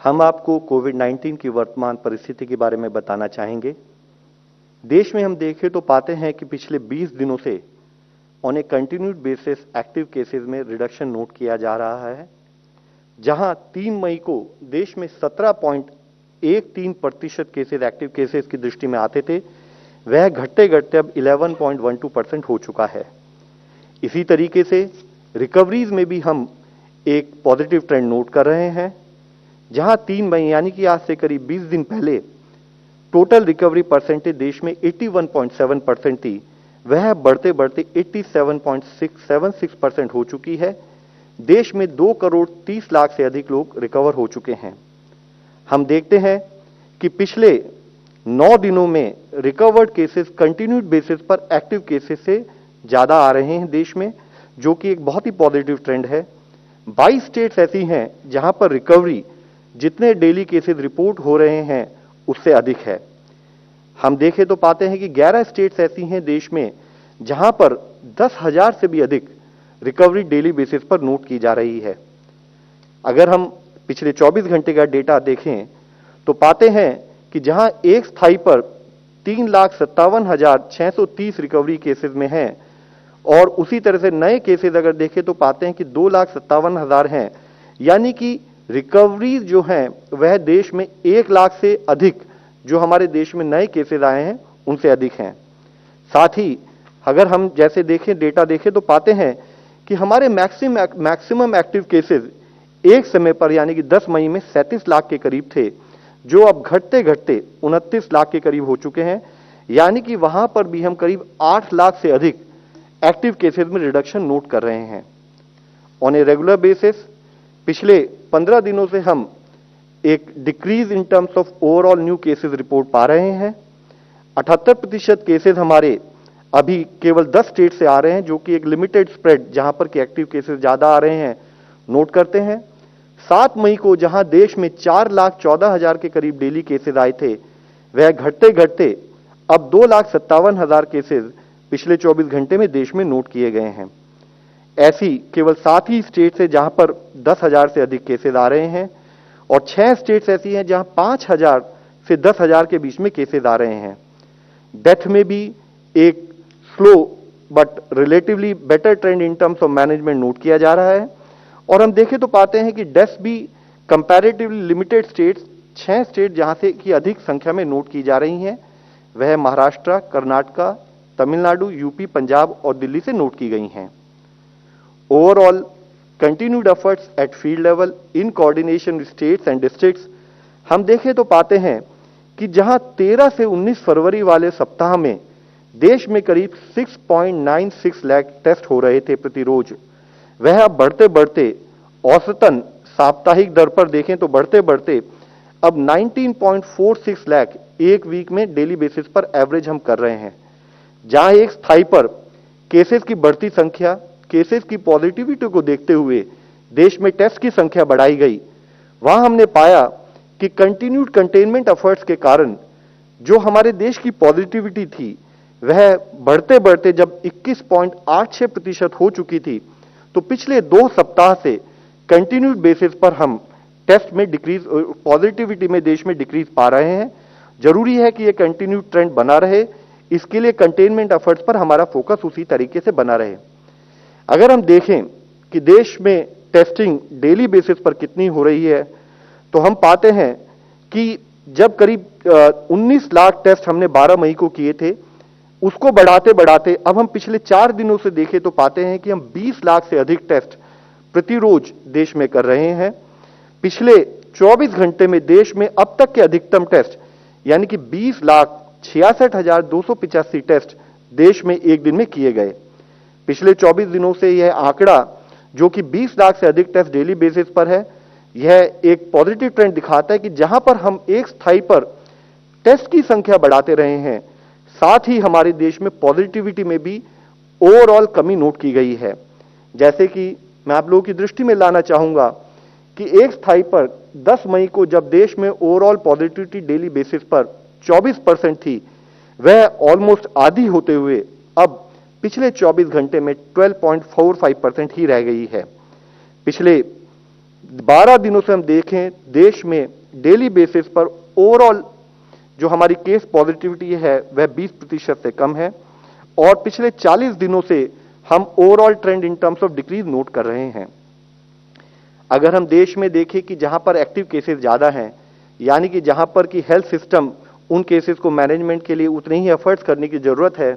हम आपको कोविड-19 की वर्तमान परिस्थिति के बारे में बताना चाहेंगे। देश में हम देखें तो पाते हैं कि पिछले 20 दिनों से on A continued basis active cases में रिडक्शन नोट किया जा रहा है, जहां 3 मई को देश में 17.13% केसेस एक्टिव केसेस की दृष्टि में आते थे, वह घटते घटते अब 11.12% हो चुका है। इसी तरीके से रिकवरीज में भी हम एक पॉजिटिव ट्रेंड नोट कर रहे हैं, जहां 3 मई यानी कि आज से करीब 20 दिन पहले टोटल रिकवरी परसेंटेज देश में 81.7% थी, वह बढ़ते बढ़ते 87.676% हो चुकी है। देश में 2 करोड़ 30 लाख से अधिक लोग रिकवर हो चुके हैं। हम देखते हैं कि पिछले 9 दिनों में रिकवर्ड केसेस कंटिन्यूड बेसिस पर एक्टिव केसेस से ज्यादा आ रहे हैं देश में, जो कि एक बहुत ही पॉजिटिव ट्रेंड है। 22 स्टेट्स ऐसी हैं जहां पर रिकवरी जितने डेली केसेस रिपोर्ट हो रहे हैं उससे अधिक है। हम देखें तो पाते हैं कि 11 स्टेट्स ऐसी हैं देश में जहां पर 10,000 से भी अधिक रिकवरी डेली बेसिस पर नोट की जा रही है। अगर हम पिछले 24 घंटे का डेटा देखें तो पाते हैं कि जहां एक स्थाई पर 3,57,630 रिकवरी केसेस में हैं, और उसी तरह से नए केसेस अगर देखें तो पाते हैं कि 2,57,000 हैं, यानी कि रिकवरीज जो हैं वह देश में 1 लाख से अधिक जो हमारे देश में नए केसेस आए हैं उनसे अधिक हैं। साथ ही अगर हम जैसे देखें डेटा देखें तो पाते हैं कि हमारे मैक्सिमम एक्टिव केसेस एक समय पर यानी कि 10 मई में 37 लाख के करीब थे, जो अब घटते घटते 29 लाख के करीब हो चुके हैं, यानी कि वहां पर भी हम करीब 8 लाख से अधिक एक्टिव केसेस में रिडक्शन नोट कर रहे हैं। ऑन ए रेगुलर बेसिस पिछले 15 दिनों से हम एक decrease in terms of overall new cases report पा रहे हैं। 78% केसेस हमारे अभी केवल 10 स्टेट से आ रहे हैं, जो कि एक लिमिटेड स्प्रेड जहां पर के एक्टिव केसेस ज्यादा आ रहे हैं नोट करते हैं। 7 मई को जहां देश में 4,14,000 के करीब डेली केसेस आए थे, वह घटते घटते अब 2,57,000 केसेस पिछले 24 घंटे में देश में नोट किए गए हैं। ऐसी केवल 7 ही स्टेट्स है जहां पर 10,000 से अधिक केसेस आ रहे हैं, और 6 स्टेट्स ऐसी हैं जहां 5,000 से 10,000 के बीच में केसेस आ रहे हैं। डेथ में भी एक slow but relatively better trend in terms of management note किया जा रहा है। और हम देखें तो पाते हैं कि डेथ भी कंपैरेटिवली लिमिटेड स्टेट्स 6 स्टेट जहां से की अधिक संख्या में नोट की जा रही हैं, वह महाराष्ट्र, कर्नाटक, तमिलनाडु, यूपी, पंजाब और दिल्ली से नोट की गई हैं। Overall continued efforts at field level in coordination with states and districts, हम देखें तो पाते हैं कि जहां 13 से 19 फरवरी वाले सप्ताह में देश में करीब 6.96 लाख टेस्ट हो रहे थे प्रतिरोज, वह अब बढ़ते बढ़ते औसतन साप्ताहिक दर पर देखें तो बढ़ते बढ़ते अब 19.46 लाख एक वीक में डेली बेसिस पर एवरेज हम कर रहे हैं। जहां एक स्थाई पर केसेस की बढ़ती संख्या, केसेस की पॉजिटिविटी को देखते हुए देश में टेस्ट की संख्या बढ़ाई गई, वहां हमने पाया कि कंटिन्यूड कंटेनमेंट एफर्ट्स के कारण जो हमारे देश की पॉजिटिविटी थी वह बढ़ते बढ़ते जब 21.86% हो चुकी थी, तो पिछले 2 सप्ताह से कंटिन्यूड बेसिस पर हम टेस्ट में डिक्रीज, पॉजिटिविटी में देश में डिक्रीज पा रहे हैं। जरूरी है कि यह कंटिन्यूड ट्रेंड बना रहे, इसके लिए कंटेनमेंट एफर्ट्स पर हमारा फोकस उसी तरीके से बना रहे। अगर हम देखें कि देश में टेस्टिंग डेली बेसिस पर कितनी हो रही है, तो हम पाते हैं कि जब करीब 19 लाख टेस्ट हमने 12 मई को किए थे, उसको बढ़ाते बढ़ाते अब हम पिछले 4 दिनों से देखें तो पाते हैं कि हम 20 लाख से अधिक टेस्ट प्रतिरोज देश में कर रहे हैं। पिछले 24 घंटे में देश में अब तक के अधिकतम टेस्ट यानी कि 20,66,285 टेस्ट देश में एक दिन में किए गए। पिछले 24 दिनों से यह आंकड़ा जो कि 20 लाख से अधिक टेस्ट डेली बेसिस पर है, यह एक पॉजिटिव ट्रेंड दिखाता है कि जहां पर हम एक स्थाई पर टेस्ट की संख्या बढ़ाते रहे हैं, साथ ही हमारे देश में पॉजिटिविटी में भी ओवरऑल कमी नोट की गई है। जैसे कि मैं आप लोगों की दृष्टि में लाना चाहूंगा कि एक स्थाई पर 10 मई को जब देश में ओवरऑल पॉजिटिविटी डेली बेसिस पर 24% थी, वह ऑलमोस्ट आधी होते हुए अब पिछले 24 घंटे में 12.45% ही रह गई है। पिछले 12 दिनों से हम देखें देश में डेली बेसिस पर ओवरऑल जो हमारी केस पॉजिटिविटी है वह 20% से कम है और पिछले 40 दिनों से हम overall trend in terms of decrease note कर रहे हैं। अगर हम देश में देखें कि जहां पर एक्टिव केसेस ज्यादा हैं, यानी कि जहां पर कि हेल्थ सिस्टम उन केसेस को मैनेजमेंट के लिए उतने ही एफर्ट्स करने की जरूरत है,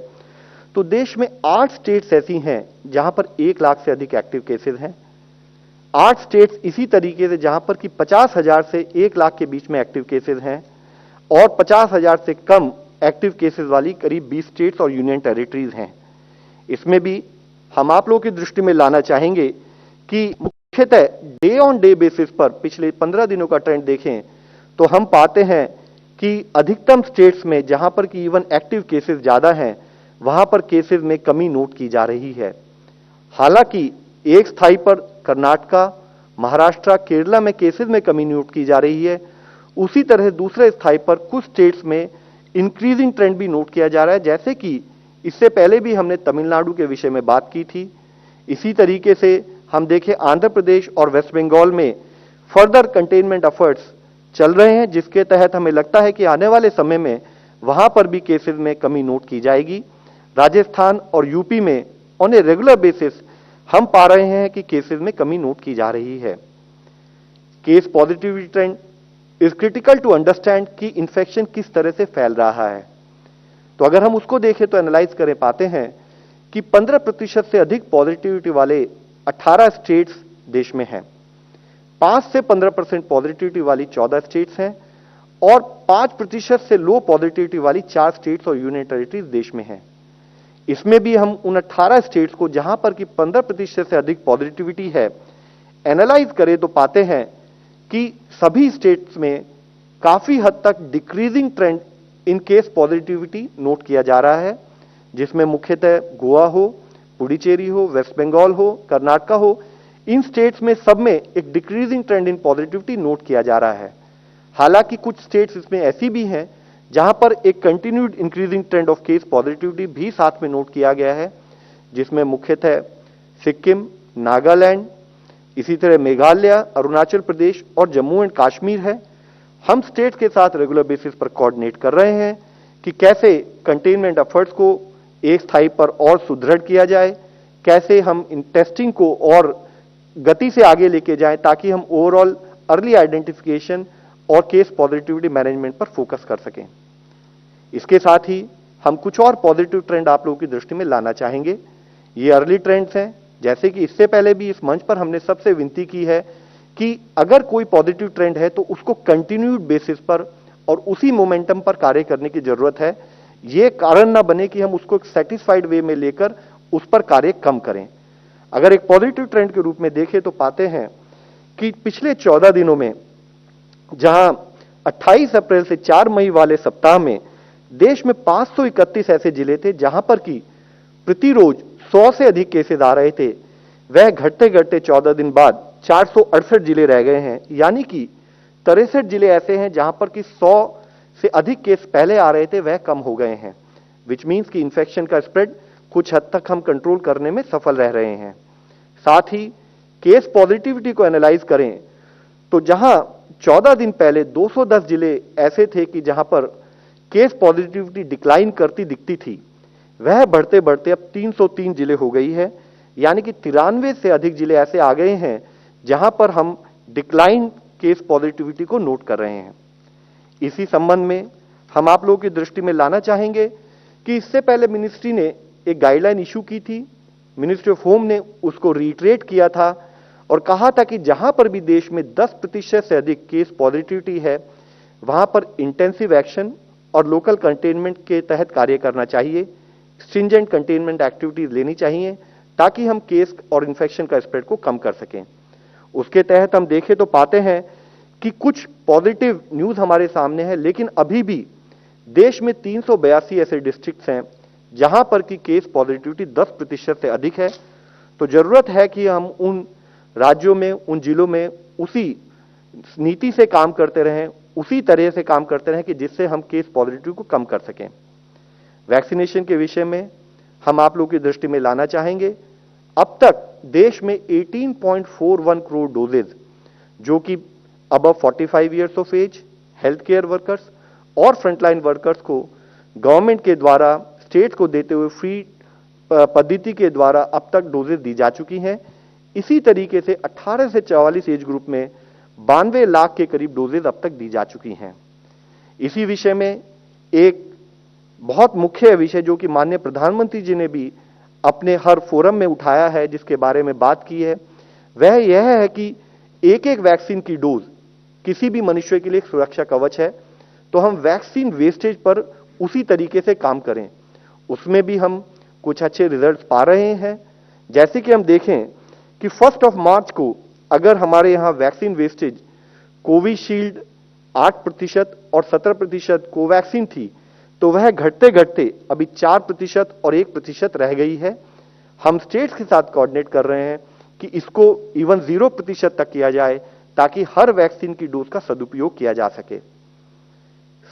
तो देश में 8 स्टेट्स ऐसी हैं जहां पर 1 लाख से अधिक एक्टिव केसेस हैं। 8 स्टेट्स इसी तरीके से जहां पर कि 50,000 से 1 लाख के बीच में एक्टिव केसेस हैं और 50,000 से कम एक्टिव केसेस वाली करीब 20 स्टेट्स और यूनियन टेरिटरीज हैं। इसमें भी हम आप लोगों की दृष्टि में लाना चाहेंगे कि मुख्यतः डे ऑन डे बेसिस पर पिछले 15 दिनों का ट्रेंड देखें तो हम पाते हैं कि अधिकतम स्टेट्स में जहां पर कि इवन एक्टिव केसेस ज्यादा हैं वहां पर केसेस में कमी नोट की जा रही है। हालांकि एक स्थाई पर कर्नाटका, महाराष्ट्र, केरला में केसेस में कमी नोट की जा रही है, उसी तरह दूसरे स्थाई पर कुछ स्टेट्स में इंक्रीजिंग ट्रेंड भी नोट किया जा रहा है, जैसे कि इससे पहले भी हमने तमिलनाडु के विषय में बात की थी। इसी तरीके से हम देखें आंध्र प्रदेश और वेस्ट बंगाल में फर्दर कंटेनमेंट एफर्ट्स चल रहे हैं, जिसके तहत हमें लगता है कि आने वाले समय में वहां पर भी केसेस में कमी नोट की जाएगी। राजस्थान और यूपी में ऑन ए रेगुलर बेसिस हम पा रहे हैं कि केसेस में कमी नोट की जा रही है। Case positivity trend is critical to understand कि इंफेक्शन किस तरह से फैल रहा है। तो अगर हम उसको देखें तो एनालाइज करें पाते हैं कि 15% से अधिक पॉजिटिविटी वाले 18 स्टेट्स देश में हैं, 5 से 15% पॉजिटिविटी वाली 14 स्टेट्स हैं और 5% से लो पॉजिटिविटी वाली 4 स्टेट्स और यूनियन टेरिटरीज देश में हैं। इसमें भी हम उन 18 स्टेट्स को जहां पर कि 15% से अधिक पॉजिटिविटी है एनालाइज करें तो पाते हैं कि सभी स्टेट्स में काफी हद तक decreasing trend in case positivity note किया जा रहा है, जिसमें मुख्यतः गोवा हो, पुडुचेरी हो, वेस्ट बंगाल हो, कर्नाटका हो, इन स्टेट्स में सब में एक डिक्रीजिंग ट्रेंड इन पॉजिटिविटी नोट किया जा रहा है। हालांकि कुछ स्टेट्स इसमें ऐसी भी हैं जहां पर एक continued increasing trend of case positivity भी साथ में नोट किया गया है, जिसमें मुख्यतः सिक्किम, नागालैंड, इसी तरह मेघालय, अरुणाचल प्रदेश और जम्मू एंड कश्मीर है। हम स्टेट्स के साथ रेगुलर बेसिस पर कोऑर्डिनेट कर रहे हैं कि कैसे कंटेनमेंट एफर्ट्स को एक स्थाई पर और सुदृढ़ किया जाए, कैसे हम इन टेस्टिंग को और गति से आगे लेके जाएं ताकि हम ओवरऑल अर्ली आइडेंटिफिकेशन और केस पॉजिटिविटी मैनेजमेंट पर फोकस कर सकें। इसके साथ ही हम कुछ और पॉजिटिव ट्रेंड आप लोगों की दृष्टि में लाना चाहेंगे। ये अर्ली ट्रेंड्स हैं, जैसे कि इससे पहले भी इस मंच पर हमने सबसे विनती की है कि अगर कोई पॉजिटिव ट्रेंड है तो उसको कंटिन्यूड बेसिस पर और उसी मोमेंटम पर कार्य करने की जरूरत है। यह कारण ना बने कि हम उसको एक सेटिस्फाइड वे में लेकर उस पर कार्य कम करें। अगर एक पॉजिटिव ट्रेंड के रूप में देखें तो पाते हैं कि पिछले 14 दिनों में जहां 28 अप्रैल से 4 मई वाले सप्ताह में देश में 531 ऐसे जिले थे जहां पर कि प्रतिरोज 100 से अधिक केसेस आ रहे थे, वह घटते घटते 14 दिन बाद 468 जिले रह गए हैं, यानी कि 63 जिले ऐसे हैं जहां पर कि 100 से अधिक केस पहले आ रहे थे, वह कम हो गए हैं, विच मीन्स कि इंफेक्शन का स्प्रेड कुछ हद तक हम कंट्रोल करने में सफल रह रहे हैं। साथ ही केस पॉजिटिविटी को एनालाइज करें तो जहां 14 दिन पहले 210 जिले ऐसे थे कि जहां पर केस पॉजिटिविटी डिक्लाइन करती दिखती थी, वह बढ़ते बढ़ते अब 303 जिले हो गई है, यानी कि 93 से अधिक जिले ऐसे आ गए हैं जहां पर हम डिक्लाइन केस पॉजिटिविटी को नोट कर रहे हैं। इसी संबंध में हम आप लोगों की दृष्टि में लाना चाहेंगे कि इससे पहले मिनिस्ट्री ने एक गाइडलाइन इशू की थी, मिनिस्ट्री ऑफ होम ने उसको रीट्रेट किया था और कहा था कि जहां पर भी देश में 10% से अधिक केस पॉजिटिविटी है वहां पर इंटेंसिव एक्शन और लोकल कंटेनमेंट के तहत कार्य करना चाहिए, स्ट्रिंजेंट कंटेनमेंट एक्टिविटीज लेनी चाहिए ताकि हम केस और इन्फेक्शन का स्प्रेड को कम कर सकें। उसके तहत हम देखें तो पाते हैं कि कुछ पॉजिटिव न्यूज हमारे सामने है, लेकिन अभी भी देश में 382 ऐसे डिस्ट्रिक्ट्स हैं जहां पर की केस पॉजिटिविटी 10% से अधिक है। तो जरूरत है कि हम उन राज्यों में, उन जिलों में उसी नीति से काम करते रहें, उसी तरह से काम करते रहें कि जिससे हम केस पॉजिटिव को कम कर सकें। वैक्सीनेशन के विषय में हम आप लोगों की दृष्टि में लाना चाहेंगे, अब तक देश में 18.41 करोड़ डोजेज जो कि above 45 years of age, health care workers और फ्रंटलाइन वर्कर्स को गवर्नमेंट के द्वारा स्टेट को देते हुए फ्री पद्धति के द्वारा अब तक डोजेस दी जा चुकी हैं। इसी तरीके से 18 से 44 एज ग्रुप में 92 लाख के करीब डोजेस अब तक दी जा चुकी हैं। इसी विषय में एक बहुत मुख्य विषय जो कि माननीय प्रधानमंत्री जी ने भी अपने हर फोरम में उठाया है, जिसके बारे में बात की है, वह यह है कि एक एक वैक्सीन की डोज किसी भी मनुष्य के लिए एक सुरक्षा कवच है। तो हम वैक्सीन वेस्टेज पर उसी तरीके से काम करें। उसमें भी हम कुछ अच्छे रिजल्ट्स पा रहे हैं। जैसे कि हम देखें कि 1 मार्च को अगर हमारे यहां वैक्सीन वेस्टेज कोविशील्ड 8% और 17% कोवैक्सीन थी, तो वह घटते घटते अभी 4% और 1% रह गई है। हम स्टेट्स के साथ कोऑर्डिनेट कर रहे हैं कि इसको इवन 0% तक किया जाए, ताकि हर वैक्सीन की डोज का सदुपयोग किया जा सके।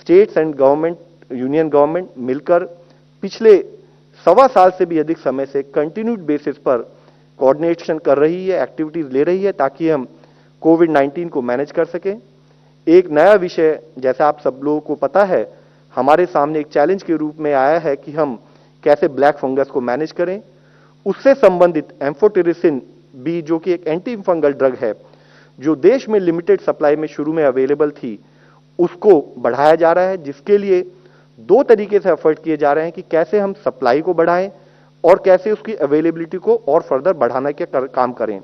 States and government, union government मिलकर पिछले 1.25 साल से भी अधिक समय से कंटिन्यूड बेसिस पर कोऑर्डिनेशन कर रही है, एक्टिविटीज ले रही है, ताकि हम कोविड-19 को मैनेज कर सकें। एक नया विषय, जैसा आप सब लोगों को पता है, हमारे सामने एक चैलेंज के रूप में आया है कि हम कैसे ब्लैक फंगस को मैनेज करें। उससे संबंधित एम्फोटेरिसिन बी, जो कि एक एंटी फंगल ड्रग है, जो देश में लिमिटेड सप्लाई में शुरू में अवेलेबल थी, उसको बढ़ाया जा रहा है। जिसके लिए 2 तरीके से एफर्ट किए जा रहे हैं कि कैसे हम सप्लाई को बढ़ाएं और कैसे उसकी अवेलेबिलिटी को और फर्दर बढ़ाने के काम करें।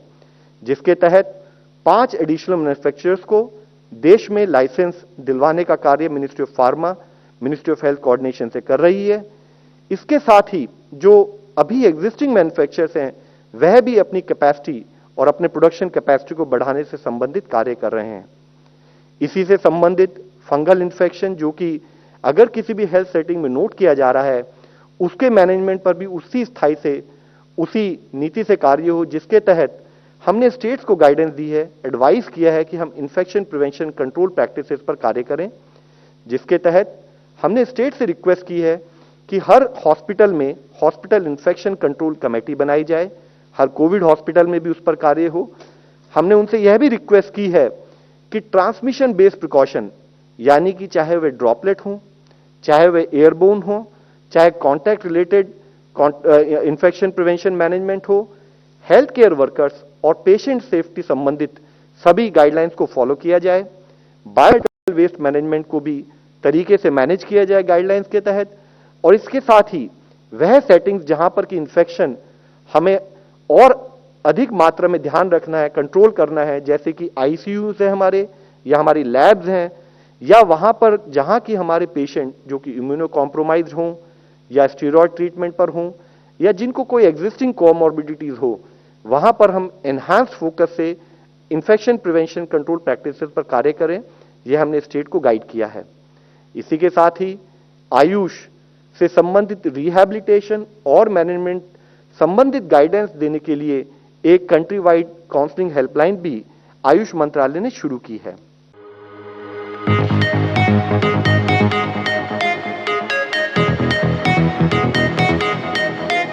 जिसके तहत 5 एडिशनल मैन्युफैक्चरर्स को देश में लाइसेंस दिलवाने का कार्य ministry of pharma, ministry of health coordination से कर रही है। इसके साथ ही जो अभी एग्जिस्टिंग मैन्युफैक्चरर्स हैं, वह भी अपनी कैपेसिटी और अपने प्रोडक्शन कैपेसिटी को बढ़ाने से संबंधित कार्य कर रहे हैं। इसी से संबंधित फंगल इन्फेक्शन, जो कि अगर किसी भी हेल्थ सेटिंग में नोट किया जा रहा है, उसके मैनेजमेंट पर भी उसी स्थाई से, उसी नीति से कार्य हो, जिसके तहत हमने स्टेट्स को गाइडेंस दी है, एडवाइस किया है कि हम इन्फेक्शन प्रिवेंशन कंट्रोल प्रैक्टिसेस पर कार्य करें। जिसके तहत हमने स्टेट से रिक्वेस्ट की है कि हर हॉस्पिटल में हॉस्पिटल इन्फेक्शन कंट्रोल कमेटी बनाई जाए, हर कोविड हॉस्पिटल में भी उस पर कार्य हो। हमने उनसे यह भी रिक्वेस्ट की है कि ट्रांसमिशन बेस्ड प्रिकॉशन, यानी कि चाहे वे ड्रॉपलेट हो, चाहे वे एयरबोन हो, चाहे contact related infection prevention management हो, हेल्थ केयर वर्कर्स और पेशेंट सेफ्टी संबंधित सभी गाइडलाइंस को फॉलो किया जाए। बायोमेडिकल वेस्ट मैनेजमेंट को भी तरीके से मैनेज किया जाए गाइडलाइंस के तहत। और इसके साथ ही वह सेटिंग्स जहां पर कि इन्फेक्शन हमें और अधिक मात्रा में ध्यान रखना है, कंट्रोल करना है, जैसे कि आईसीयू है हमारे, या हमारी लैब्स हैं, या वहां पर जहां की हमारे पेशेंट जो कि इम्यूनो कॉम्प्रोमाइज्ड हों, या स्टेरॉयड ट्रीटमेंट पर हों, या जिनको कोई एग्जिस्टिंग कोमॉर्बिडिटीज हो, वहां पर हम एनहांस्ड फोकस से इन्फेक्शन प्रिवेंशन कंट्रोल प्रैक्टिसेस पर कार्य करें। यह हमने स्टेट को गाइड किया है। इसी के साथ ही आयुष से संबंधित रिहैबिलिटेशन और मैनेजमेंट संबंधित गाइडेंस देने के लिए एक कंट्री वाइड काउंसलिंग हेल्पलाइन भी आयुष मंत्रालय ने शुरू की है।